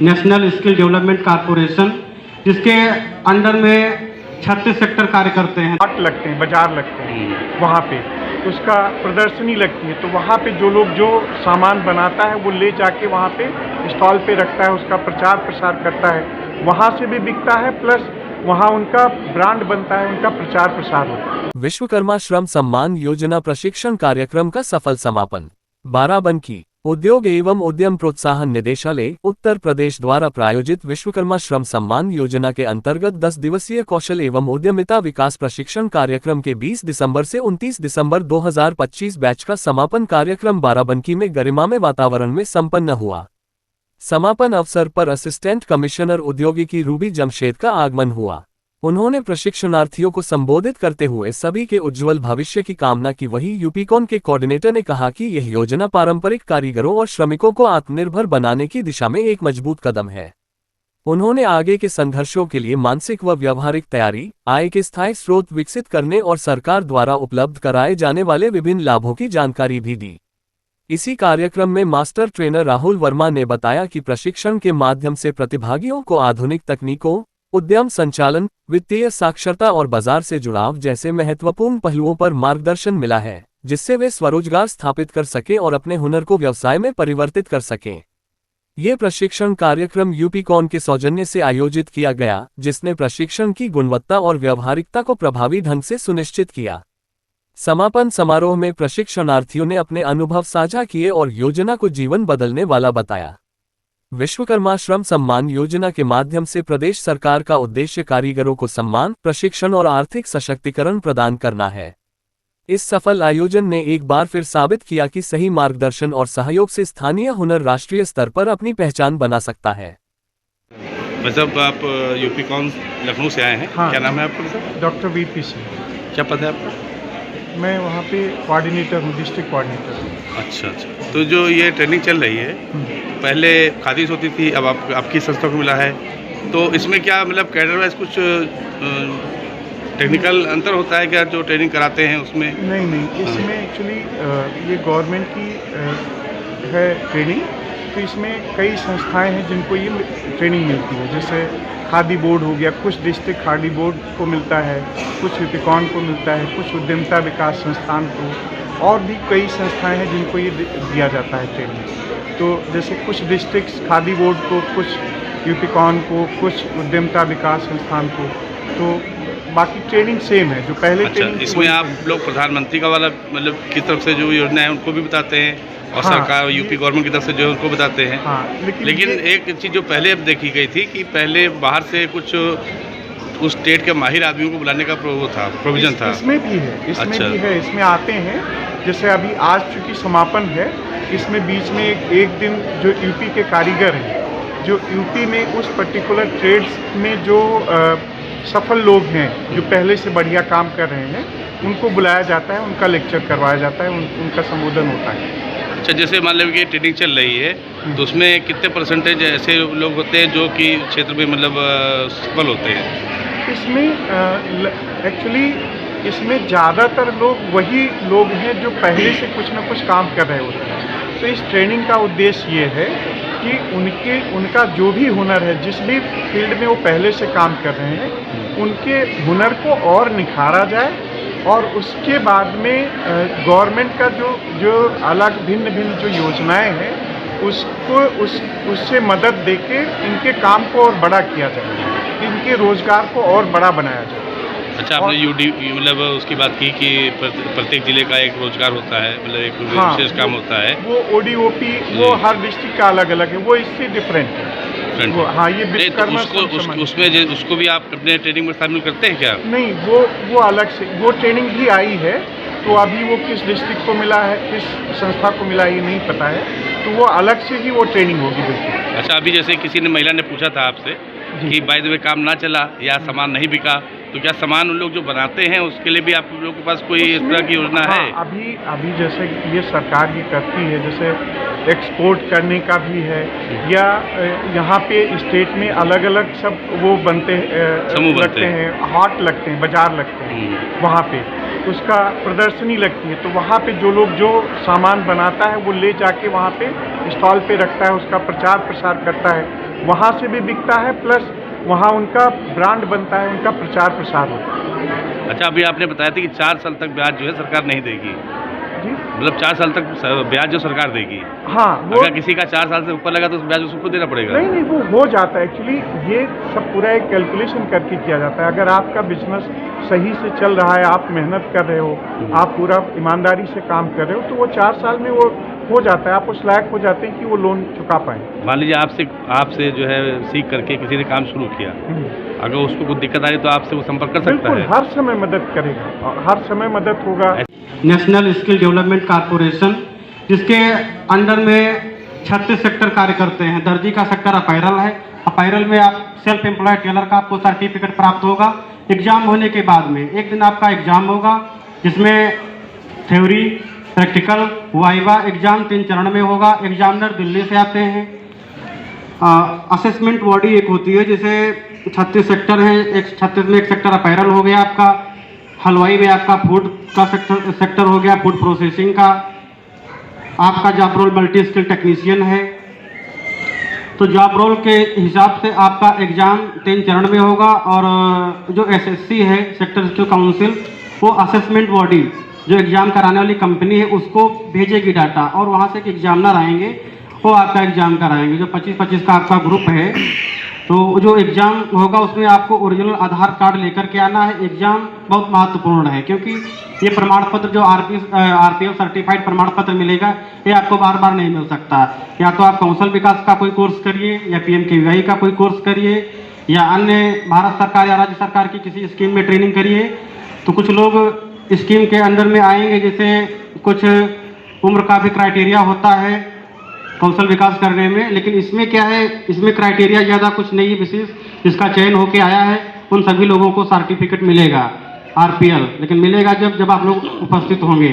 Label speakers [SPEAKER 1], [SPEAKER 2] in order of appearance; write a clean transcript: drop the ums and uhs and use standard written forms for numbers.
[SPEAKER 1] National skill development corporation, जिसके under में 36 sector कार्य करते हैं।
[SPEAKER 2] हाट लगते हैं, बाजार लगते हैं, वहाँ पे उसका प्रदर्शनी लगती है, तो वहाँ पे जो लोग जो सामान बनाता है वो ले जाके वहाँ पे स्टॉल पे रखता है, उसका प्रचार प्रसार करता है, वहाँ से भी बिकता है, प्लस वहाँ उनका ब्रांड बनता है, उनका प्रचार प्रसार होता है।
[SPEAKER 3] विश्वकर्मा श्रम सम्मान योजना प्रशिक्षण कार्यक्रम का सफल समापन। बाराबंकी उद्योग एवं उद्यम प्रोत्साहन निदेशालय उत्तर प्रदेश द्वारा प्रायोजित विश्वकर्मा श्रम सम्मान योजना के अंतर्गत 10 दिवसीय कौशल एवं उद्यमिता विकास प्रशिक्षण कार्यक्रम के 20 दिसंबर से 29 दिसंबर 2025 बैच का समापन कार्यक्रम बाराबंकी में गरिमामय वातावरण में संपन्न हुआ। समापन अवसर पर असिस्टेंट कमिश्नर औद्योगिकी रूबी जमशेद का आगमन हुआ। उन्होंने प्रशिक्षणार्थियों को संबोधित करते हुए सभी के उज्जवल भविष्य की कामना की। वहीं यूपीकॉन के कोऑर्डिनेटर ने कहा कि यह योजना पारंपरिक कारीगरों और श्रमिकों को आत्मनिर्भर बनाने की दिशा में एक मजबूत कदम है। उन्होंने आगे के संघर्षों के लिए मानसिक व व्यावहारिक तैयारी, आय के स्थायी स्रोत विकसित करने और सरकार द्वारा उपलब्ध कराए जाने वाले विभिन्न लाभों की जानकारी भी दी। इसी कार्यक्रम में मास्टर ट्रेनर राहुल वर्मा ने बताया कि प्रशिक्षण के माध्यम से प्रतिभागियों को आधुनिक तकनीकों, उद्यम संचालन, वित्तीय साक्षरता और बाजार से जुड़ाव जैसे महत्वपूर्ण पहलुओं पर मार्गदर्शन मिला है, जिससे वे स्वरोजगार स्थापित कर सकें और अपने हुनर को व्यवसाय में परिवर्तित कर सकें। ये प्रशिक्षण कार्यक्रम यूपीकॉन के सौजन्य से आयोजित किया गया, जिसने प्रशिक्षण की गुणवत्ता और व्यावहारिकता को प्रभावी ढंग से सुनिश्चित किया। समापन समारोह में प्रशिक्षणार्थियों ने अपने अनुभव साझा किए और योजना को जीवन बदलने वाला बताया। विश्वकर्मा श्रम सम्मान योजना के माध्यम से प्रदेश सरकार का उद्देश्य कारीगरों को सम्मान, प्रशिक्षण और आर्थिक सशक्तिकरण प्रदान करना है। इस सफल आयोजन ने एक बार फिर साबित किया कि सही मार्गदर्शन और सहयोग से स्थानीय हुनर राष्ट्रीय स्तर पर अपनी पहचान बना सकता है।
[SPEAKER 4] मतलब आप यूपीकॉन लखनऊ से आए हैं?
[SPEAKER 2] हाँ।
[SPEAKER 4] क्या नाम है आपका सर?
[SPEAKER 2] डॉक्टर वीपी सिंह,
[SPEAKER 4] क्या पद है आपका?
[SPEAKER 2] मैं वहाँ पे कोऑर्डिनेटर हूँ, डिस्ट्रिक्ट कोऑर्डिनेटर हूँ।
[SPEAKER 4] अच्छा अच्छा। तो जो ये ट्रेनिंग चल रही है, पहले खादी होती थी, अब आपकी संस्था को मिला है, तो इसमें क्या मतलब कैडर वाइज कुछ टेक्निकल अंतर होता है क्या जो ट्रेनिंग कराते हैं उसमें?
[SPEAKER 2] नहीं, इसमें एक्चुअली ये गवर्नमेंट की है ट्रेनिंग, तो इसमें कई संस्थाएं हैं जिनको ये ट्रेनिंग मिलती है। जैसे खादी बोर्ड हो गया, कुछ डिस्ट्रिक्ट खादी बोर्ड को मिलता है, कुछ यूपीकॉन को मिलता है, कुछ उद्यमिता विकास संस्थान को, और भी कई संस्थाएं हैं जिनको ये दिया जाता है ट्रेनिंग। तो जैसे कुछ डिस्ट्रिक्ट खादी बोर्ड को, कुछ यूपीकॉन को, कुछ उद्यमिता विकास संस्थान को, तो बाकी ट्रेनिंग सेम है जो पहले।
[SPEAKER 4] अच्छा, इसमें आप लोग प्रधानमंत्री का वाला मतलब की तरफ से जो योजना है उनको भी बताते हैं और
[SPEAKER 2] हाँ,
[SPEAKER 4] सरकार यूपी गवर्नमेंट की तरफ से जो है उनको बताते हैं।
[SPEAKER 2] हाँ,
[SPEAKER 4] लेकिन एक चीज़ जो पहले अब देखी गई थी कि पहले बाहर से कुछ उस स्टेट के माहिर आदमियों को बुलाने का वो था, प्रोविज़न था।
[SPEAKER 2] इसमें भी है,
[SPEAKER 4] अच्छा।
[SPEAKER 2] इसमें आते हैं। जैसे अभी आज चूँकि समापन है, इसमें बीच में एक दिन जो यूपी के कारीगर हैं, जो यूपी में उस पर्टिकुलर ट्रेड्स में जो सफल लोग हैं, जो पहले से बढ़िया काम कर रहे हैं, उनको बुलाया जाता है, उनका लेक्चर करवाया जाता है, उनका संबोधन होता है।
[SPEAKER 4] अच्छा, जैसे मान लो कि ट्रेनिंग चल रही है, तो उसमें कितने परसेंटेज ऐसे लोग होते हैं जो कि क्षेत्र में मतलब सफल होते हैं?
[SPEAKER 2] इसमें एक्चुअली इसमें ज़्यादातर लोग वही लोग हैं जो पहले से कुछ ना कुछ काम कर रहे होते हैं। तो इस ट्रेनिंग का उद्देश्य ये है कि उनका जो भी हुनर है, जिस भी फील्ड में वो पहले से काम कर रहे हैं, उनके हुनर को और निखारा जाए, और उसके बाद में गवर्नमेंट का जो अलग भिन्न जो योजनाएं हैं, उससे मदद देके इनके काम को और बड़ा किया जाए, इनके रोजगार को और बड़ा बनाया जाए।
[SPEAKER 4] अच्छा, आपने मतलब उसकी बात की कि प्रत्येक जिले का एक रोजगार होता है, मतलब एक विशेष काम होता है।
[SPEAKER 2] वो ओडीओपी वो हर डिस्ट्रिक्ट का अलग अलग है, वो इससे डिफरेंट है। हाँ, ये विश्वकर्मा
[SPEAKER 4] उसको भी आप अपने ट्रेनिंग में शामिल करते हैं क्या?
[SPEAKER 2] नहीं, वो अलग से वो ट्रेनिंग भी आई है, तो अभी वो किस डिस्ट्रिक्ट को मिला है, किस संस्था को मिला है, ये नहीं पता है, तो वो अलग से ही वो ट्रेनिंग होगी बिल्कुल।
[SPEAKER 4] अच्छा, अभी जैसे किसी ने महिला ने पूछा था आपसे कि बाय द वे काम ना चला या सामान नहीं बिका, तो क्या सामान उन लोग जो बनाते हैं उसके लिए भी आप लोगों के पास कोई इस तरह की योजना है?
[SPEAKER 2] अभी जैसे ये सरकार ये करती है, जैसे एक्सपोर्ट करने का भी है, या यहाँ पे स्टेट में अलग अलग सब वो बनते लगते हैं, हाट लगते हैं, बाजार लगते हैं, वहाँ पे उसका प्रदर्शनी लगती है, तो वहाँ पे जो लोग जो सामान बनाता है वो ले जाके वहाँ पे स्टॉल पे रखता है, उसका प्रचार प्रसार करता है, वहाँ से भी बिकता है, प्लस वहाँ उनका ब्रांड बनता है, उनका प्रचार प्रसार होता है।
[SPEAKER 4] अच्छा, अभी आपने बताया था कि 4 साल तक ब्याज जो है सरकार नहीं देगी,
[SPEAKER 2] जी
[SPEAKER 4] मतलब 4 साल तक ब्याज जो सरकार देगी।
[SPEAKER 2] हाँ, वो
[SPEAKER 4] अगर किसी का 4 साल से ऊपर लगा तो ब्याज उसको देना पड़ेगा।
[SPEAKER 2] नहीं, वो हो जाता है। एक्चुअली ये सब पूरा एक कैलकुलेशन करके किया जाता है। अगर आपका बिजनेस सही से चल रहा है, आप मेहनत कर रहे हो, आप पूरा ईमानदारी से काम कर रहे हो, तो वो 4 साल में वो हो जाता है, आप उस लायक हो जाते हैं कि वो लोन चुका पाएँ।
[SPEAKER 4] मान लीजिए आपसे जो है सीख करके किसी ने काम शुरू किया, अगर उसको कुछ दिक्कत आ रही तो आपसे वो संपर्क कर सकता
[SPEAKER 2] बिल्कुल,
[SPEAKER 4] है।
[SPEAKER 2] हर समय मदद करेगा और हर समय मदद होगा।
[SPEAKER 1] नेशनल स्किल डेवलपमेंट कारपोरेशन, जिसके अंडर में 36 सेक्टर कार्य करते हैं। दर्जी का सेक्टर अपैरल है। अपैरल में आप सेल्फ एम्प्लॉयड टेलर का आपको सर्टिफिकेट प्राप्त होगा। एग्जाम होने के बाद में एक दिन आपका एग्जाम होगा, जिसमें थ्योरी, प्रैक्टिकल, वाइवा एग्जाम 3 चरण में होगा। एग्जामिनर दिल्ली से आते हैं। असेसमेंट बॉडी एक होती है, जैसे 36 सेक्टर है, 36 में एक सेक्टर अपैरल हो गया आपका, हलवाई में आपका फूड का सेक्टर हो गया, फूड प्रोसेसिंग का, आपका job role multi skill technician है। तो जॉब रोल के हिसाब से आपका एग्जाम 3 चरण में होगा। और जो एसएससी है, सेक्टर स्किल काउंसिल, वो असेसमेंट बॉडी जो एग्जाम कराने वाली कंपनी है उसको भेजेगी डाटा, और वहाँ से एक एग्जामिनर आएंगे, वो आपका एग्जाम कराएंगे। जो 25-25 का आपका ग्रुप है, तो जो एग्जाम होगा उसमें आपको ओरिजिनल आधार कार्ड लेकर के आना है। एग्जाम बहुत महत्वपूर्ण है, क्योंकि ये प्रमाण पत्र जो आरपीएफ सर्टिफाइड प्रमाण पत्र मिलेगा, ये आपको बार बार नहीं मिल सकता। या तो आप कौशल विकास का कोई कोर्स करिए, या पीएमकेवीवाई का कोई कोर्स करिए, या अन्य भारत सरकार या राज्य सरकार की किसी स्कीम में ट्रेनिंग करिए। तो कुछ लोग स्कीम के अंदर में आएंगे, जैसे कुछ उम्र का भी क्राइटेरिया होता है कौशल विकास करने में, लेकिन इसमें क्या है, इसमें क्राइटेरिया ज़्यादा कुछ नहीं है विशेष। जिसका चयन होके आया है उन सभी लोगों को सर्टिफिकेट मिलेगा आरपीएल, लेकिन मिलेगा जब आप लोग उपस्थित होंगे।